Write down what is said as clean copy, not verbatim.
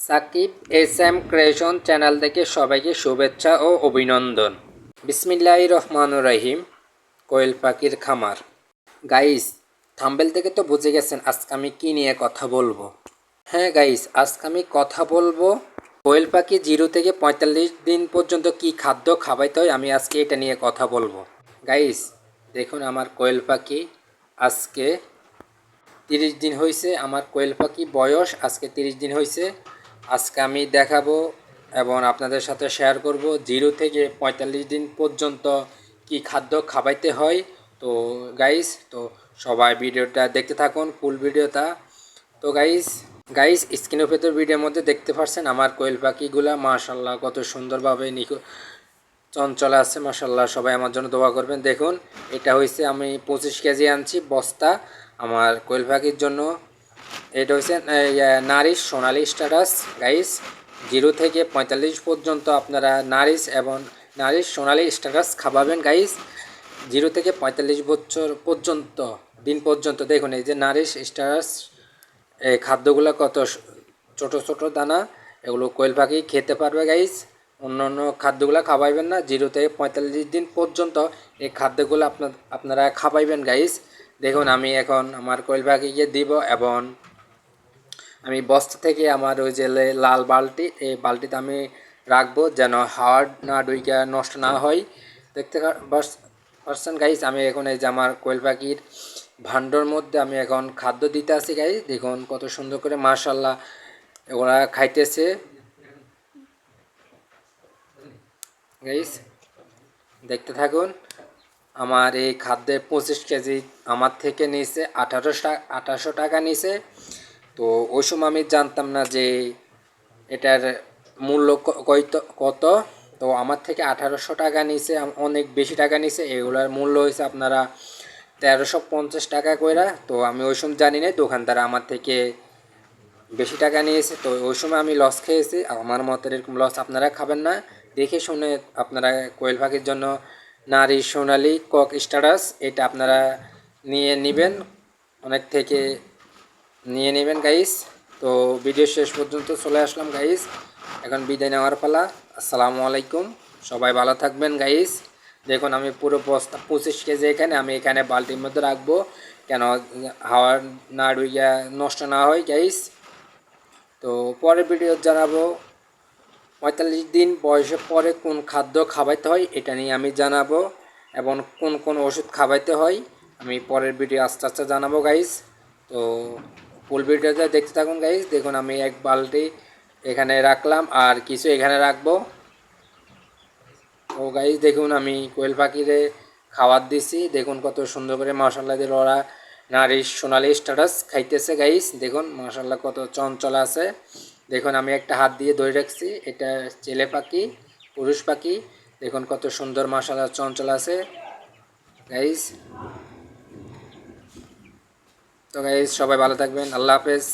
Shakib S M creation channel থেকে সবাইকে শুভেচ্ছা ও অভিনন্দন। বিসমিল্লাহির রহমানির রহিম। কোয়েল পাখির খামার। গাইস, থাম্বেল থেকে তো বুঝে গেছেন আজকে আমি কি নিয়ে কথা বলবো। হ্যাঁ গাইস, আজকে আমি কথা বলবো কোয়েল পাখি 0 থেকে 45 দিন পর্যন্ত কি খাদ্য খাওয়াইতে হয়, আমি আজকে এটা নিয়ে কথা বলবো। গাইস দেখুন, আমার কোয়েল পাখি আজকে 30 দিন হয়েছে। আমার কোয়েল পাখি বয়স আজকে 30 দিন হয়েছে। আজকে আমি দেখাবো এবং আপনাদের সাথে শেয়ার করব 0 থেকে 45 দিন পর্যন্ত কি খাদ্য খাওয়াইতে হয়। তো গাইস, তো সবাই ভিডিওটা দেখতে থাকুন, ফুল ভিডিওটা। তো গাইস স্ক্রিনের ভেতর ভিডিওর মধ্যে দেখতে পাচ্ছেন আমার কোয়েল পাখিগুলা মাশাআল্লাহ কত সুন্দরভাবে চঞ্চল আছে। মাশাআল্লাহ, সবাই আমার জন্য দোয়া করবেন। দেখুন, এটা হয়েছে আমি 25 কেজি আনছি বস্তা আমার কোয়েল পাখির জন্য। এটা হচ্ছে নারিশ সোনালি স্ট্যাটাস। গাইস 0 থেকে 45 পর্যন্ত আপনারা নারিশ এবং নারিশ সোনালি স্ট্যাটাস খাওয়াবেন। গাইস 0 থেকে 45 বছর পর্যন্ত দিন পর্যন্ত দেখুন এই যে নারিশ স্ট্যাটাস এই খাদ্যগুলো কত ছোট ছোট দানা, এগুলো কোয়েল পাখি খেতে পারবে। গাইস অন্য অন্য খাদ্যগুলো খাওয়াইবেন না। 0 থেকে 45 দিন পর্যন্ত এই খাদ্যগুলো আপনারা খাওয়াইবেন। গাইস দেখুন, আমি এখন আমার কোয়েল পাখিকে দিব এবং আমি বস্তা থেকে আমার ওই যে লাল বালতি, এই বালতিতে আমি রাখবো যেন হাওয়া না ডুইকা নষ্ট না হয়। দেখতে পারছেন গাইস, আমি এখন এই যে আমার কোয়েল পাখির ভান্ডর মধ্যে আমি এখন খাদ্য দিতে আসি। গাইস দেখুন কত সুন্দর করে মাশাআল্লাহ ওরা খাইতেছে। গাইস দেখতে থাকুন, আমার এই খাদ্যের 25 কেজি আমার থেকে নিয়েছে 1800 টাকা নিয়েছে। তো ওই সময় আমি জানতাম না যে এটার মূল্য কত। তো আমার থেকে 1800 টাকা নিছে, অনেক বেশি টাকা নিছে। এগুলোর মূল্য হয়েছে আপনারা 1350 টাকা কইরা। তো আমি ওই সময় জানি না দোকানদার আমার থেকে বেশি টাকা নিয়েছে। তো ওই সময় আমি লস খেয়েছি। আমার মতো এরকম লস আপনারা খাবেন না। দেখে শুনে আপনারা কোয়েল পাখির জন্য নারী সোনালি কক স্ট্যাটাস এটা আপনারা নিয়ে নেবেন, অনেক থেকে নিয়ে নেবেন। গাইস তো ভিডিও শেষ পর্যন্ত চলে আসলাম। গাইস এখন বিদায় নেওয়ার পালা। আসসালামু আলাইকুম, সবাই ভালো থাকবেন। গাইস দেখুন, আমি পুরো বস্তা 25 কেজি আমি এখানে বালতির মধ্যে রাখবো কেন হাওয়া না ডুইয়া নষ্ট না হয়। গাইস তো পরের ভিডিও জানাবো 45 দিন বয়সের পরে কোন খাদ্য খাওয়াইতে হয় এটা নিয়ে আমি জানাবো এবং কোন কোন ওষুধ খাওয়াইতে হয় আমি পরের ভিডিও আস্তে আস্তে জানাবো। গাইস তো ফুল ভিডিওটা দেখতে থাকুন। গাইস দেখুন, আমি এক বালতি এখানে রাখলাম আর কিছু এখানে রাখবো। তো গাইস দেখুন, আমি কোয়েল পাখিরে খাবার দিছি। দেখুন কত সুন্দর করে মাশাআল্লাহ দিয়ে ওরা নারিশ সোনালি স্ট্যাটাস খাইতেছে। গাইস দেখুন মাশাআল্লাহ কত চঞ্চল আছে। দেখুন আমি একটা হাত দিয়ে ধরে রাখছি, এটা ছেলে পাখি পুরুষ পাখি। দেখুন কত সুন্দর মাশাআল্লাহ চঞ্চল আছে। গাইস তো গাইস সবাই ভালো থাকবেন, আল্লাহ হাফেজ।